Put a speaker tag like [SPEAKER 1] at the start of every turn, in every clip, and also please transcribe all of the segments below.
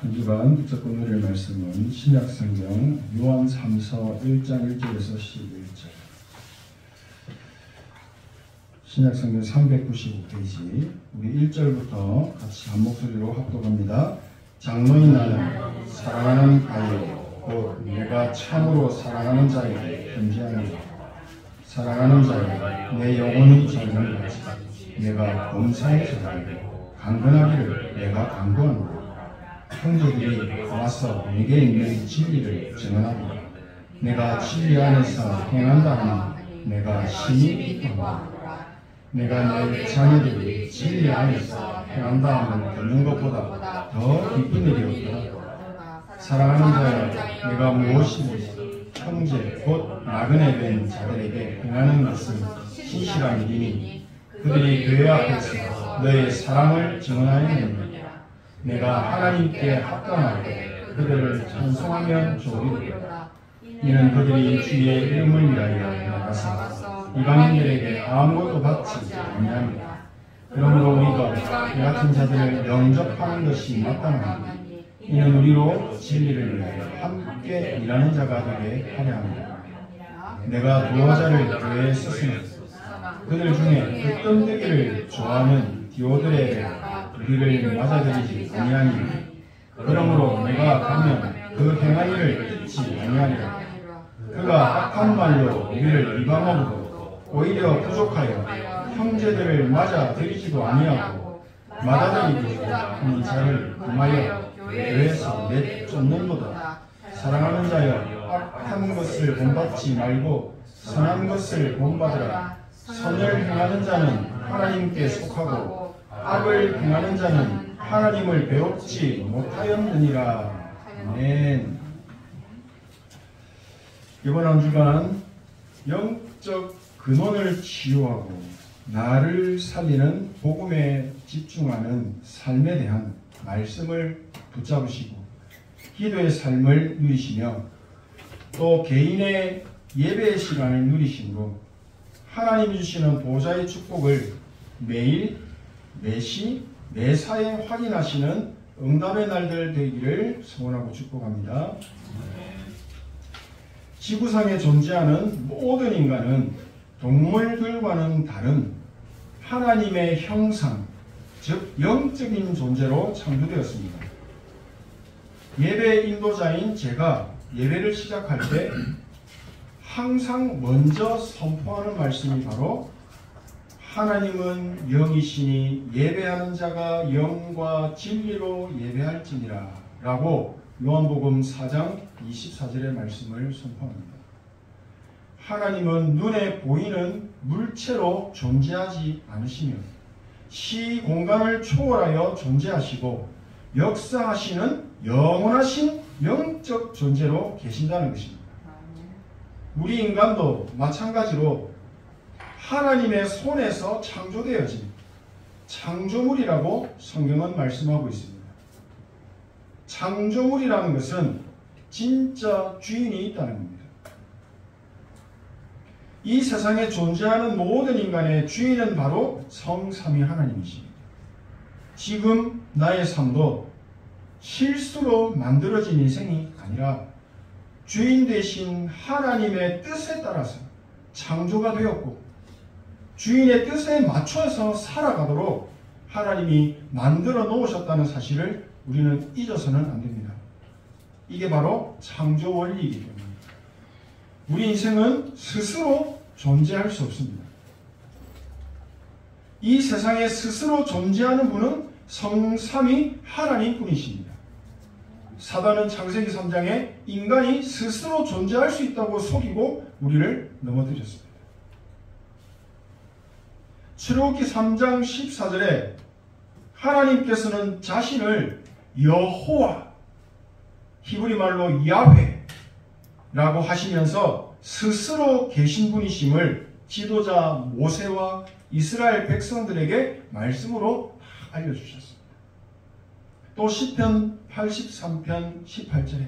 [SPEAKER 1] 한 주간 붙잡고 누릴 말씀은 신약성경 요한 3서 1장 1절에서 11절. 신약성경 395페이지 우리 1절부터 같이 한 목소리로 합독합니다. 장로인 나는 사랑하는 가요 곧 내가 참으로 사랑하는 자에게 편지하노라. 사랑하는 자여 내 영혼이 젊은 같이 내가 범사에 저하고 강건하기를 내가 강구하노라. 형제들이 와서 내게 있는 진리를 증언하리라. 내가 진리 안에서 행한다 하니 내가 심히 기뻐하노라. 내가 내 자녀들이 진리 안에서 행한다 하면 듣는 것보다 더 기쁜 일이 없다. 사랑하는 자여 내가 무엇이든지 형제 곧 나그네 된 자들에게 행하는 것은 신실한 일이니 그들이 교회 앞에서 너의 사랑을 증언하였느니라. 내가 하나님께 합당하게 그들을 찬송하면 좋으리라. 이는 그들이 주의 이름을 위하여 나가서 이방인들에게 아무것도 받지 아니하니라. 그러므로 우리가 이 같은 자들을 영접하는 것이 마땅하니 이는 우리로 진리를 위하여 함께 일하는 자가 되게 하려 합니다. 내가 도와자를 교회에 썼으니 그들 중에 그 뜸들이를 좋아하는 디오드레에게 우리를 맞아들이지 아니하니 그러므로 내가 가면 그 행한 일을 듣지 아니하리라. 그가 악한 말로 우리를 비방하고 오히려 부족하여 형제들을 맞아들이지도 아니하고 맞아들이기도 하는 자를 금하여 교회에서 내쫓는도다. 사랑하는 자여 악한 것을 본받지 말고 선한 것을 본받으라. 선을 행하는 자는 하나님께 속하고 악을 행하는 자는 하나님을 배웁지 못하였느니라. 아멘. 이번 한 주간 영적 근원을 치유하고 나를 살리는 복음에 집중하는 삶에 대한 말씀을 붙잡으시고 기도의 삶을 누리시며 또 개인의 예배의 시간을 누리심으로 하나님이 주시는 보좌의 축복을 매일 매시 매사에 확인하시는 응답의 날들 되기를 소원하고 축복합니다. 지구상에 존재하는 모든 인간은 동물들과는 다른 하나님의 형상, 즉 영적인 존재로 창조되었습니다. 예배 인도자인 제가 예배를 시작할 때 항상 먼저 선포하는 말씀이 바로 하나님은 영이시니 예배하는 자가 영과 진리로 예배할지니라 라고 요한복음 4장 24절의 말씀을 선포합니다. 하나님은 눈에 보이는 물체로 존재하지 않으시며 시공간을 초월하여 존재하시고 역사하시는 영원하신 영적 존재로 계신다는 것입니다. 우리 인간도 마찬가지로 하나님의 손에서 창조되어진 창조물이라고 성경은 말씀하고 있습니다. 창조물이라는 것은 진짜 주인이 있다는 겁니다. 이 세상에 존재하는 모든 인간의 주인은 바로 성삼위 하나님이십니다. 지금 나의 삶도 실수로 만들어진 인생이 아니라 주인 되신 하나님의 뜻에 따라서 창조가 되었고 주인의 뜻에 맞춰서 살아가도록 하나님이 만들어 놓으셨다는 사실을 우리는 잊어서는 안 됩니다. 이게 바로 창조 원리이기 때문입니다. 우리 인생은 스스로 존재할 수 없습니다. 이 세상에 스스로 존재하는 분은 성삼위 하나님뿐이십니다. 사단은 창세기 3장에 인간이 스스로 존재할 수 있다고 속이고 우리를 넘어뜨렸습니다. 출애굽기 3장 14절에 하나님께서는 자신을 여호와, 히브리 말로 야훼라고 하시면서 스스로 계신 분이심을 지도자 모세와 이스라엘 백성들에게 말씀으로 알려주셨습니다. 또 시편 83편 18절에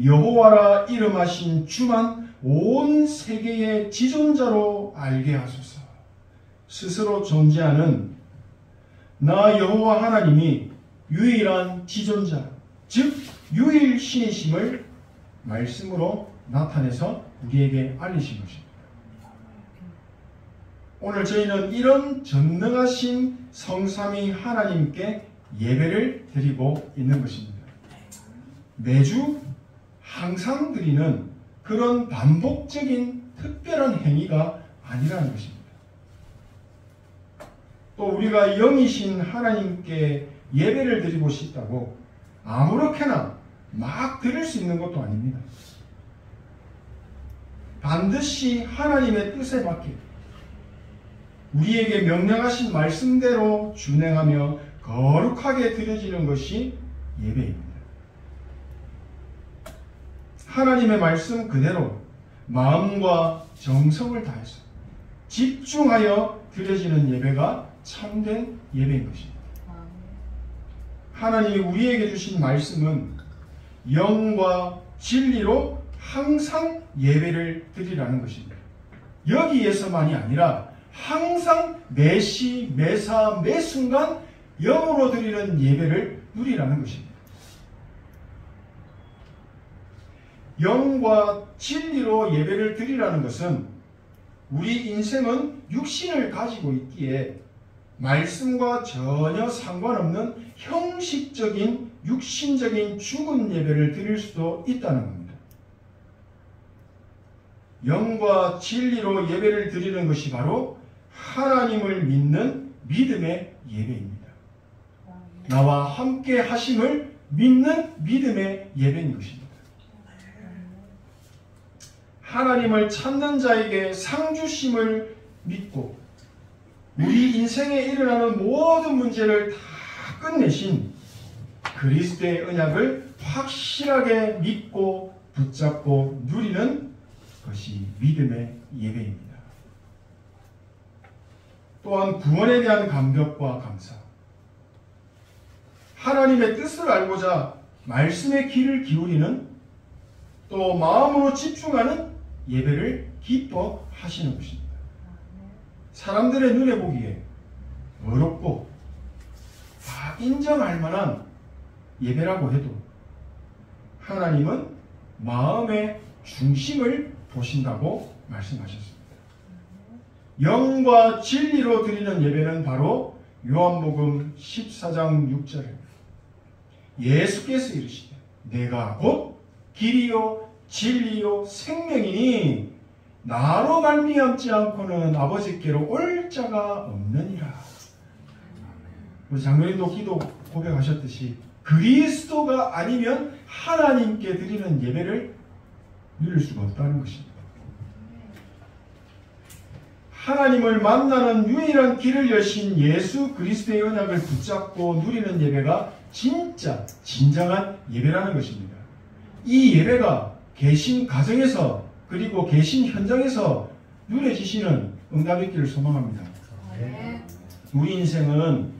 [SPEAKER 1] 여호와라 이름하신 주만 온 세계의 지존자로 알게 하소서. 스스로 존재하는 나 여호와 하나님이 유일한 지존자, 즉 유일신이심을 말씀으로 나타내서 우리에게 알리신 것입니다. 오늘 저희는 이런 전능하신 성삼위 하나님께 예배를 드리고 있는 것입니다. 매주 항상 드리는 그런 반복적인 특별한 행위가 아니라는 것입니다. 또 우리가 영이신 하나님께 예배를 드리고 싶다고 아무렇게나 막 드릴 수 있는 것도 아닙니다. 반드시 하나님의 뜻에 맞게 우리에게 명령하신 말씀대로 준행하며 거룩하게 드려지는 것이 예배입니다. 하나님의 말씀 그대로 마음과 정성을 다해서 집중하여 드려지는 예배가 참된 예배인 것입니다. 하나님이 우리에게 주신 말씀은 영과 진리로 항상 예배를 드리라는 것입니다. 여기에서만이 아니라 항상 매시, 매사, 매순간 영으로 드리는 예배를 누리라는 것입니다. 영과 진리로 예배를 드리라는 것은 우리 인생은 육신을 가지고 있기에 말씀과 전혀 상관없는 형식적인 육신적인 죽은 예배를 드릴 수도 있다는 겁니다. 영과 진리로 예배를 드리는 것이 바로 하나님을 믿는 믿음의 예배입니다. 나와 함께 하심을 믿는 믿음의 예배인 것입니다. 하나님을 찾는 자에게 상 주심을 믿고 우리 인생에 일어나는 모든 문제를 다 끝내신 그리스도의 언약을 확실하게 믿고 붙잡고 누리는 것이 믿음의 예배입니다. 또한 구원에 대한 감격과 감사, 하나님의 뜻을 알고자 말씀의 귀를 기울이는 또 마음으로 집중하는 예배를 기뻐하시는 것입니다. 사람들의 눈에 보기에 어렵고 다 인정할 만한 예배라고 해도 하나님은 마음의 중심을 보신다고 말씀하셨습니다. 영과 진리로 드리는 예배는 바로 요한복음 14장 6절에 예수께서 이르시되 내가 곧 길이요 진리요 생명이니 나로 말미암지 않고는 아버지께로 올 자가 없느니라. 우리 장로님도 기도 고백하셨듯이 그리스도가 아니면 하나님께 드리는 예배를 누릴 수가 없다는 것입니다. 하나님을 만나는 유일한 길을 여신 예수 그리스도의 언약을 붙잡고 누리는 예배가 진짜 진정한 예배라는 것입니다. 이 예배가 계신 가정에서 그리고 계신 현장에서 누려지시는 응답이 있기를 소망합니다. 우리 인생은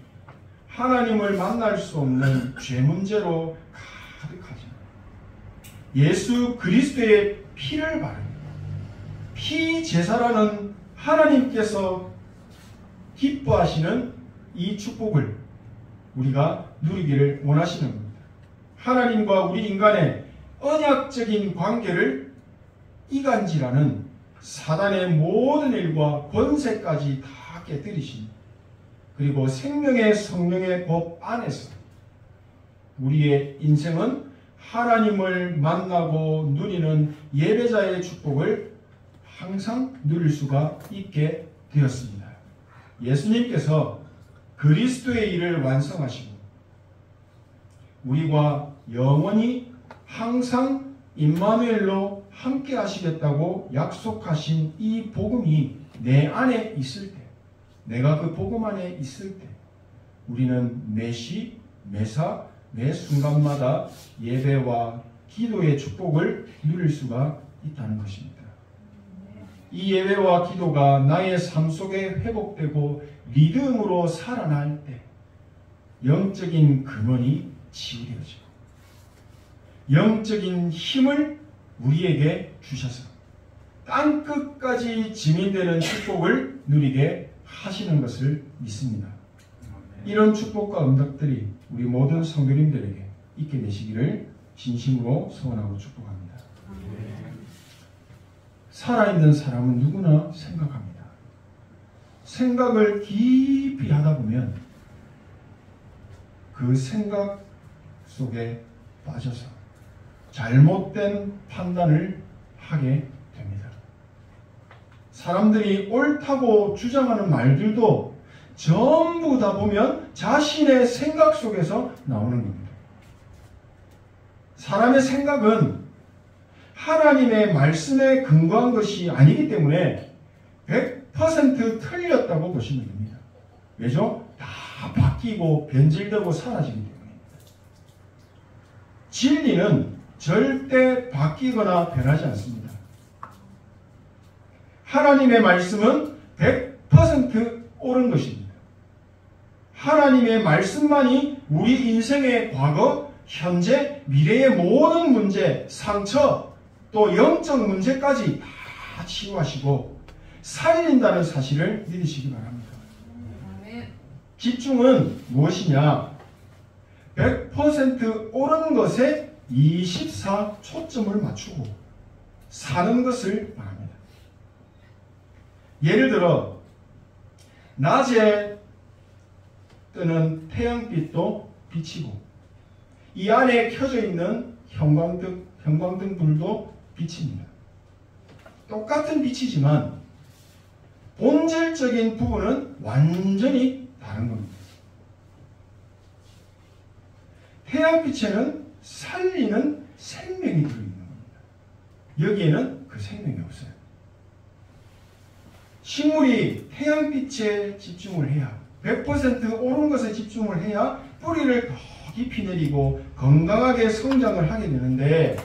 [SPEAKER 1] 하나님을 만날 수 없는 죄 문제로 가득하지만 예수 그리스도의 피를 바르는 피제사라는 하나님께서 기뻐하시는 이 축복을 우리가 누리기를 원하시는 겁니다. 하나님과 우리 인간의 언약적인 관계를 이간질하는 사단의 모든 일과 권세까지 다 깨뜨리신 그리고 생명의 성령의 법 안에서 우리의 인생은 하나님을 만나고 누리는 예배자의 축복을 항상 누릴 수가 있게 되었습니다. 예수님께서 그리스도의 일을 완성하시고 우리와 영원히 항상 임마누엘로 함께 하시겠다고 약속하신 이 복음이 내 안에 있을 때, 내가 그 복음 안에 있을 때 우리는 매시, 매사, 매 순간마다 예배와 기도의 축복을 누릴 수가 있다는 것입니다. 이 예배와 기도가 나의 삶 속에 회복되고 리듬으로 살아날 때 영적인 근원이 치유되어지고 영적인 힘을 우리에게 주셔서 땅끝까지 지민되는 축복을 누리게 하시는 것을 믿습니다. 이런 축복과 응답들이 우리 모든 성도님들에게 있게 되시기를 진심으로 소원하고 축복합니다. 살아있는 사람은 누구나 생각합니다. 생각을 깊이 하다 보면 그 생각 속에 빠져서 잘못된 판단을 하게 됩니다. 사람들이 옳다고 주장하는 말들도 전부 다 보면 자신의 생각 속에서 나오는 겁니다. 사람의 생각은 하나님의 말씀에 근거한 것이 아니기 때문에 100% 틀렸다고 보시면 됩니다. 왜죠? 다 바뀌고 변질되고 사라지기 때문입니다. 진리는 절대 바뀌거나 변하지 않습니다. 하나님의 말씀은 100% 옳은 것입니다. 하나님의 말씀만이 우리 인생의 과거, 현재, 미래의 모든 문제, 상처, 또 영적 문제까지 다 치유하시고 살린다는 사실을 믿으시기 바랍니다. 집중은 무엇이냐? 100% 옳은 것에 24 초점을 맞추고 사는 것을 말합니다. 예를 들어 낮에 뜨는 태양빛도 비치고 이 안에 켜져 있는 형광등 불도 빛입니다. 똑같은 빛이지만 본질적인 부분은 완전히 다른 겁니다. 태양빛에는 살리는 생명이 들어있는 겁니다. 여기에는 그 생명이 없어요. 식물이 태양빛에 집중을 해야 100% 옳은 것에 집중을 해야 뿌리를 더 깊이 내리고 건강하게 성장을 하게 되는데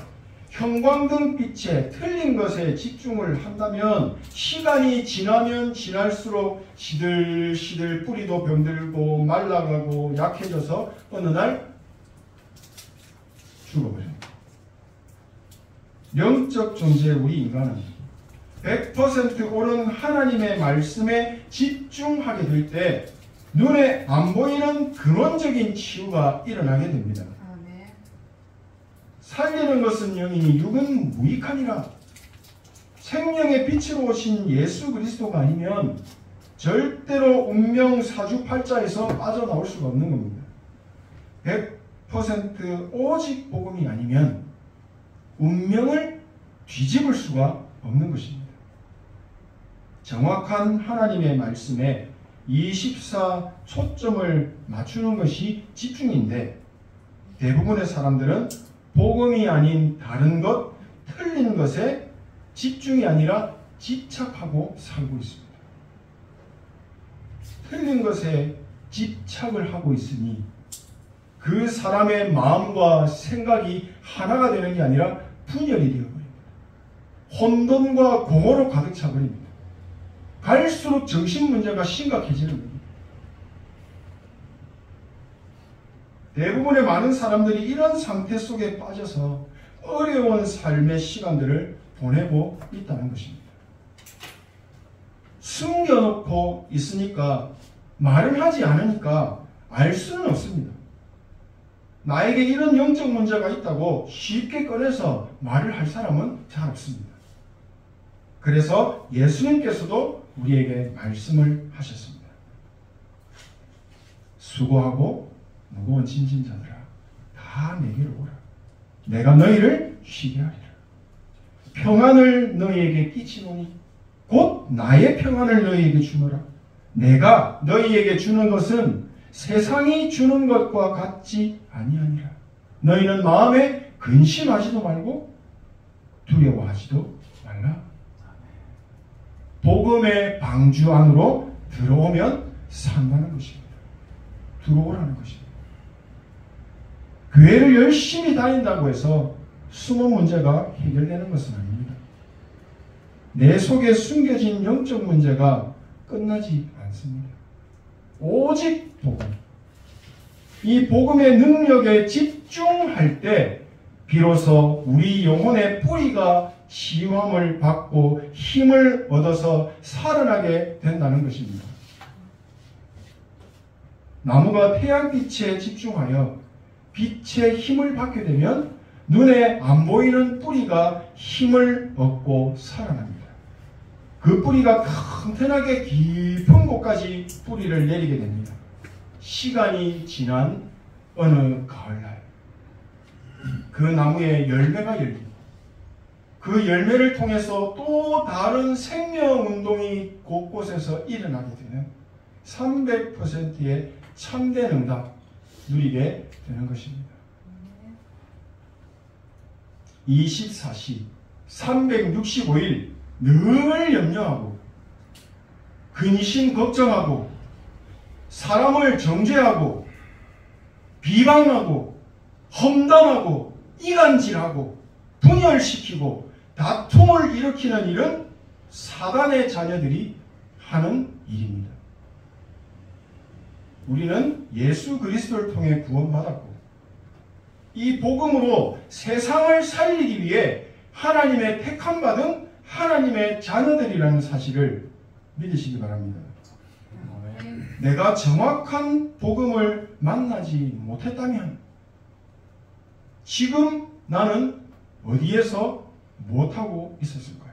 [SPEAKER 1] 형광등 빛에 틀린 것에 집중을 한다면 시간이 지나면 지날수록 시들시들 뿌리도 병들고 말라가고 약해져서 어느 날 죽어버립니다. 영적 존재의 우리 인간은 100% 옳은 하나님의 말씀에 집중하게 될 때 눈에 안 보이는 근원적인 치유가 일어나게 됩니다. 살리는 것은 영이니 육은 무익하니라. 생명의 빛으로 오신 예수 그리스도가 아니면 절대로 운명 사주팔자에서 빠져나올 수가 없는 겁니다. 100% 오직 복음이 아니면 운명을 뒤집을 수가 없는 것입니다. 정확한 하나님의 말씀에 24 초점을 맞추는 것이 집중인데 대부분의 사람들은 복음이 아닌 다른 것, 틀린 것에 집중이 아니라 집착하고 살고 있습니다. 틀린 것에 집착을 하고 있으니 그 사람의 마음과 생각이 하나가 되는 게 아니라 분열이 되어버립니다. 혼돈과 공허로 가득 차버립니다. 갈수록 정신 문제가 심각해지는 겁니다. 대부분의 많은 사람들이 이런 상태 속에 빠져서 어려운 삶의 시간들을 보내고 있다는 것입니다. 숨겨놓고 있으니까 말을 하지 않으니까 알 수는 없습니다. 나에게 이런 영적 문제가 있다고 쉽게 꺼내서 말을 할 사람은 잘 없습니다. 그래서 예수님께서도 우리에게 말씀을 하셨습니다. 수고하고 무거운 짐진 자들아 다 내게로 오라. 내가 너희를 쉬게 하리라. 평안을 너희에게 끼치노니 곧 나의 평안을 너희에게 주노라. 내가 너희에게 주는 것은 세상이 주는 것과 같지 아니하니라. 너희는 마음에 근심하지도 말고 두려워하지도 말라. 복음의 방주 안으로 들어오면 산다는 것입니다. 들어오라는 것입니다. 교회를 열심히 다닌다고 해서 숨은 문제가 해결되는 것은 아닙니다. 내 속에 숨겨진 영적 문제가 끝나지 않습니다. 오직 복음. 이 복음의 능력에 집중할 때 비로소 우리 영혼의 뿌리가 치유함을 받고 힘을 얻어서 살아나게 된다는 것입니다. 나무가 태양빛에 집중하여 빛의 힘을 받게 되면 눈에 안 보이는 뿌리가 힘을 얻고 살아납니다. 그 뿌리가 튼튼하게 깊은 곳까지 뿌리를 내리게 됩니다. 시간이 지난 어느 가을날 그 나무에 열매가 열리고 그 열매를 통해서 또 다른 생명운동이 곳곳에서 일어나게 되는 300%의 참된 응답 누리게 되는 것입니다. 24시 365일 늘 염려하고 근심 걱정하고 사람을 정죄하고 비방하고 험담하고 이간질하고 분열시키고 다툼을 일으키는 일은 사단의 자녀들이 하는 일입니다. 우리는 예수 그리스도를 통해 구원받았고 이 복음으로 세상을 살리기 위해 하나님의 택함받은 하나님의 자녀들이라는 사실을 믿으시기 바랍니다. 내가 정확한 복음을 만나지 못했다면 지금 나는 어디에서 못하고 있었을까요?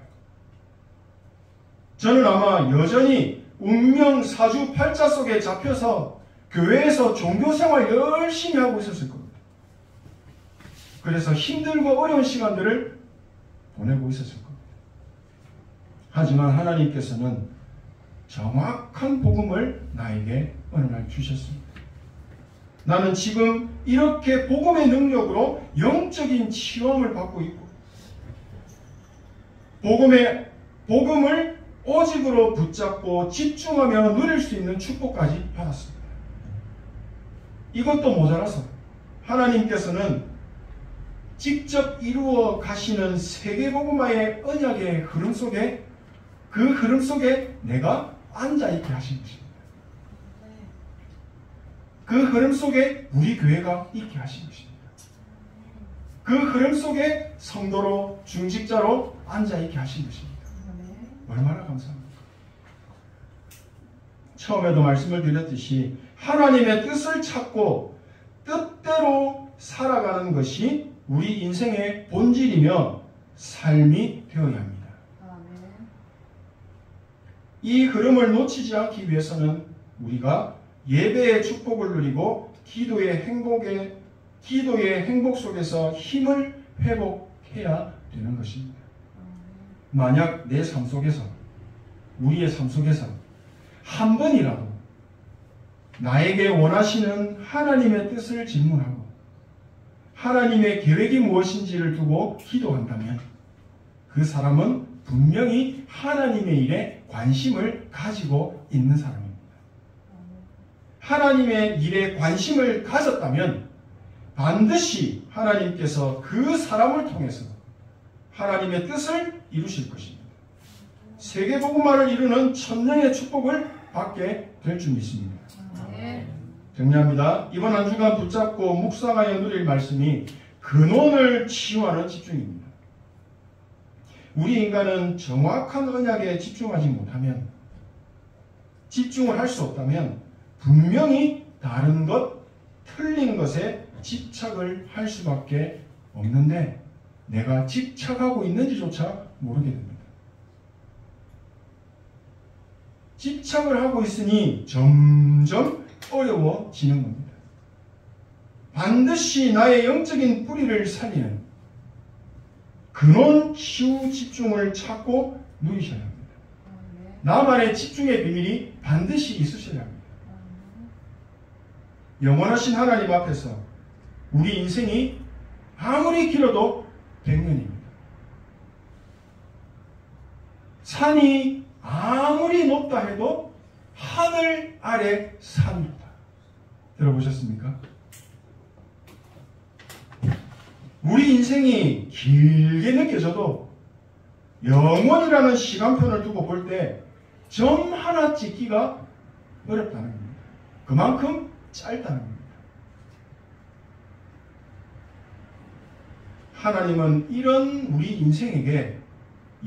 [SPEAKER 1] 저는 아마 여전히 운명 사주팔자 속에 잡혀서 교회에서 종교생활 열심히 하고 있었을 겁니다. 그래서 힘들고 어려운 시간들을 보내고 있었을 겁니다. 하지만 하나님께서는 정확한 복음을 나에게 어느 날 주셨습니다. 나는 지금 이렇게 복음의 능력으로 영적인 치유함을 받고 있고 복음을 오직으로 붙잡고 집중하며 누릴 수 있는 축복까지 받았습니다. 이것도 모자라서 하나님께서는 직접 이루어 가시는 세계복음화의 언약의 흐름 속에 그 흐름 속에 내가 앉아있게 하신 것입니다. 그 흐름 속에 우리 교회가 있게 하신 것입니다. 그 흐름 속에 성도로 중직자로 앉아있게 하신 것입니다. 얼마나 감사합니까? 처음에도 말씀을 드렸듯이 하나님의 뜻을 찾고 뜻대로 살아가는 것이 우리 인생의 본질이며 삶이 되어야 합니다. 이 흐름을 놓치지 않기 위해서는 우리가 예배의 축복을 누리고 기도의 행복 속에서 힘을 회복해야 되는 것입니다. 만약 내 삶 속에서 우리의 삶 속에서 한 번이라도 나에게 원하시는 하나님의 뜻을 질문하고 하나님의 계획이 무엇인지를 두고 기도한다면 그 사람은 분명히 하나님의 일에 관심을 가지고 있는 사람입니다. 하나님의 일에 관심을 가졌다면 반드시 하나님께서 그 사람을 통해서 하나님의 뜻을 이루실 것입니다. 세계복음화를 이루는 천년의 축복을 받게 될 줄 믿습니다. 정리합니다. 이번 한 주간 붙잡고 묵상하여 누릴 말씀이 근원을 치유하는 집중입니다. 우리 인간은 정확한 언약에 집중하지 못하면 집중을 할 수 없다면 분명히 다른 것, 틀린 것에 집착을 할 수밖에 없는데 내가 집착하고 있는지조차 모르게 됩니다. 집착을 하고 있으니 점점 어려워지는 겁니다. 반드시 나의 영적인 뿌리를 살리는 근원 치유 집중을 찾고 누리셔야 합니다. 나만의 집중의 비밀이 반드시 있으셔야 합니다. 영원하신 하나님 앞에서 우리 인생이 아무리 길어도 100년입니다. 산이 아무리 높다 해도 하늘 아래 산이다. 들어보셨습니까? 우리 인생이 길게 느껴져도 영원이라는 시간편을 두고 볼 때 점 하나 찍기가 어렵다는 겁니다. 그만큼 짧다는 겁니다. 하나님은 이런 우리 인생에게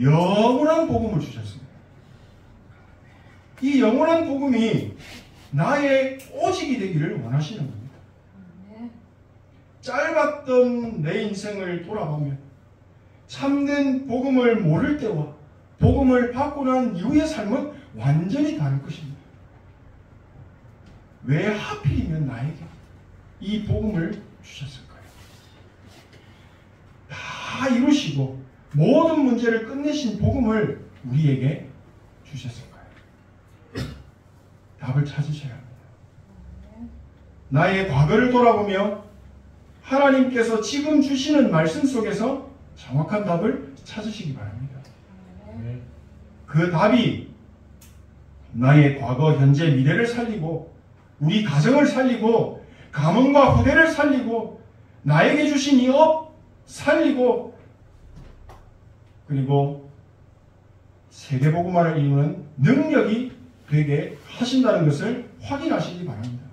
[SPEAKER 1] 영원한 복음을 주셨습니다. 이 영원한 복음이 나의 오직이 되기를 원하시는 겁니다. 짧았던 내 인생을 돌아보면 참된 복음을 모를 때와 복음을 받고 난 이후의 삶은 완전히 다를 것입니다. 왜 하필이면 나에게 이 복음을 주셨을까요? 다 이루시고 모든 문제를 끝내신 복음을 우리에게 주셨을까요? 답을 찾으셔야 합니다. 나의 과거를 돌아보며 하나님께서 지금 주시는 말씀 속에서 정확한 답을 찾으시기 바랍니다. 그 답이 나의 과거, 현재, 미래를 살리고 우리 가정을 살리고 가문과 후대를 살리고 나에게 주신 이 업 살리고 그리고 세계복음화를 이루는 능력이 되게 하신다는 것을 확인하시기 바랍니다.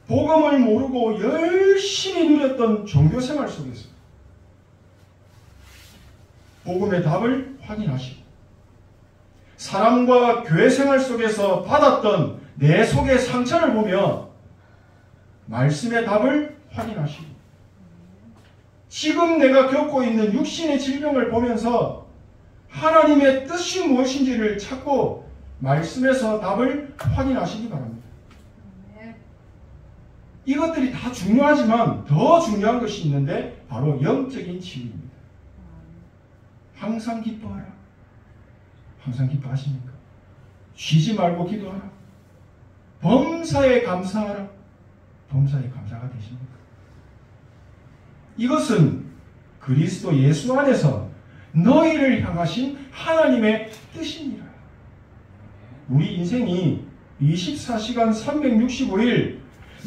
[SPEAKER 1] 복음을 모르고 열심히 누렸던 종교생활 속에서 복음의 답을 확인하시고 사람과 교회생활 속에서 받았던 내 속의 상처를 보며 말씀의 답을 확인하시고 지금 내가 겪고 있는 육신의 질병을 보면서 하나님의 뜻이 무엇인지를 찾고 말씀에서 답을 확인하시기 바랍니다. 이것들이 다 중요하지만 더 중요한 것이 있는데 바로 영적인 치유입니다. 항상 기뻐하라. 항상 기뻐하십니까? 쉬지 말고 기도하라. 범사에 감사하라. 범사에 감사가 되십니까? 이것은 그리스도 예수 안에서 너희를 향하신 하나님의 뜻입니다. 우리 인생이 24시간 365일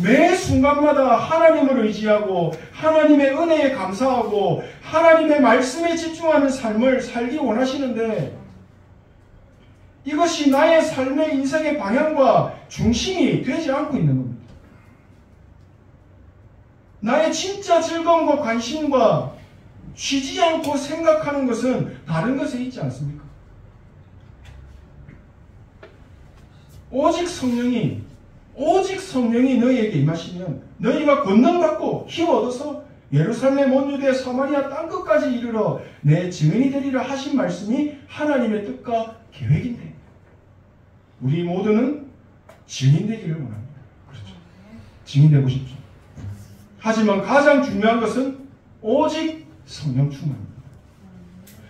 [SPEAKER 1] 매 순간마다 하나님을 의지하고 하나님의 은혜에 감사하고 하나님의 말씀에 집중하는 삶을 살기 원하시는데 이것이 나의 삶의 인생의 방향과 중심이 되지 않고 있는 겁니다. 나의 진짜 즐거움과 관심과 쉬지 않고 생각하는 것은 다른 것에 있지 않습니까? 오직 성령이 너희에게 임하시면 너희가 권능받고 힘 얻어서 예루살렘 온 유대 사마리아 땅끝까지 이르러 내 증인이 되리라 하신 말씀이 하나님의 뜻과 계획인데 우리 모두는 증인되기를 원합니다. 그렇죠? 증인되고 싶죠. 하지만 가장 중요한 것은 오직 성령 충만입니다.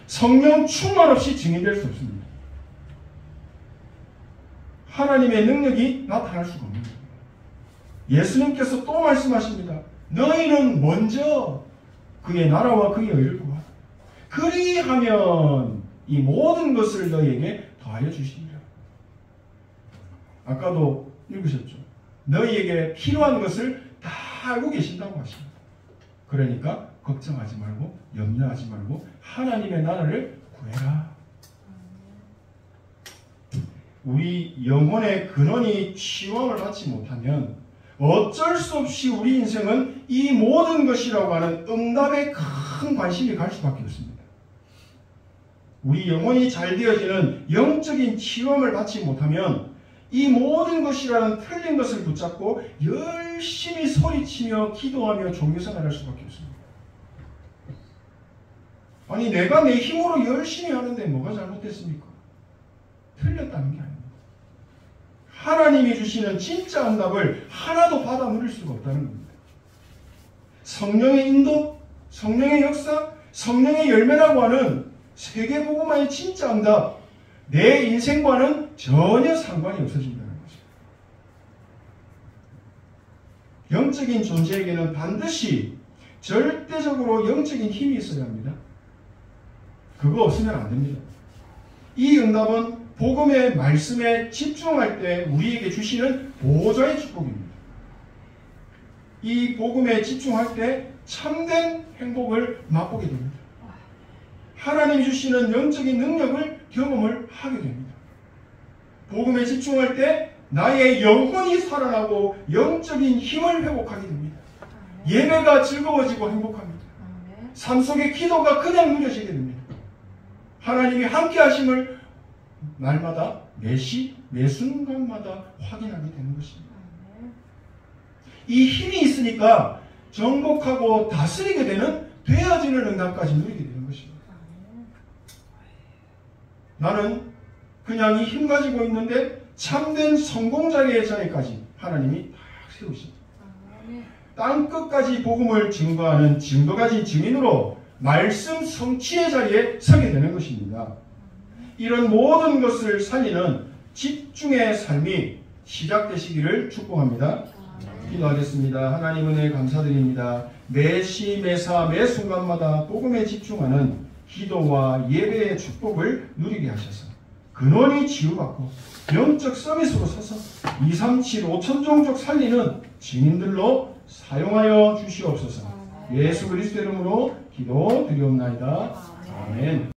[SPEAKER 1] 성령 충만 없이 증인될 수 없습니다. 하나님의 능력이 나타날 수가 없는 겁니다. 예수님께서 또 말씀하십니다. 너희는 먼저 그의 나라와 그의 의를 구하라. 그리하면 이 모든 것을 너희에게 더하여 주시리라. 아까도 읽으셨죠. 너희에게 필요한 것을 다 알고 계신다고 하십니다. 그러니까 걱정하지 말고 염려하지 말고 하나님의 나라를 구해라. 우리 영혼의 근원이 치유함을 받지 못하면 어쩔 수 없이 우리 인생은 이 모든 것이라고 하는 응답에 큰 관심이 갈 수밖에 없습니다. 우리 영혼이 잘 되어지는 영적인 치유함을 받지 못하면 이 모든 것이라는 틀린 것을 붙잡고 열심히 소리치며 기도하며 종교생활을 할 수밖에 없습니다. 아니 내가 내 힘으로 열심히 하는데 뭐가 잘못됐습니까? 틀렸다는 게 아닙니다. 하나님이 주시는 진짜 응답을 하나도 받아 누릴 수가 없다는 겁니다. 성령의 인도, 성령의 역사, 성령의 열매라고 하는 세계복음화의 진짜 응답, 내 인생과는 전혀 상관이 없어진다는 것입니다. 영적인 존재에게는 반드시 절대적으로 영적인 힘이 있어야 합니다. 그거 없으면 안 됩니다. 이 응답은 복음의 말씀에 집중할 때 우리에게 주시는 보좌의 축복입니다. 이 복음에 집중할 때 참된 행복을 맛보게 됩니다. 하나님이 주시는 영적인 능력을 경험을 하게 됩니다. 복음에 집중할 때 나의 영혼이 살아나고 영적인 힘을 회복하게 됩니다. 예배가 즐거워지고 행복합니다. 삶 속의 기도가 그냥 누려지게 됩니다. 하나님이 함께 하심을 날마다 매시 매 순간마다 확인하게 되는 것입니다. 이 힘이 있으니까 정복하고 다스리게 되는 되어지는 응답까지 누리게 되는 것입니다. 나는 그냥 이 힘 가지고 있는데 참된 성공자의 자리까지 하나님이 딱 세우십니다. 땅 끝까지 복음을 증거하는 증거 가진 증인으로 말씀 성취의 자리에 서게 되는 것입니다. 이런 모든 것을 살리는 집중의 삶이 시작되시기를 축복합니다. 기도하겠습니다. 하나님 은혜 감사드립니다. 매시 매사 매 순간마다 복음에 집중하는 기도와 예배의 축복을 누리게 하셔서 근원이 치유받고 영적 서비스로 서서 237 5천 종족 살리는 증인들로 사용하여 주시옵소서. 예수 그리스도 이름으로 기도드리옵나이다. 아멘.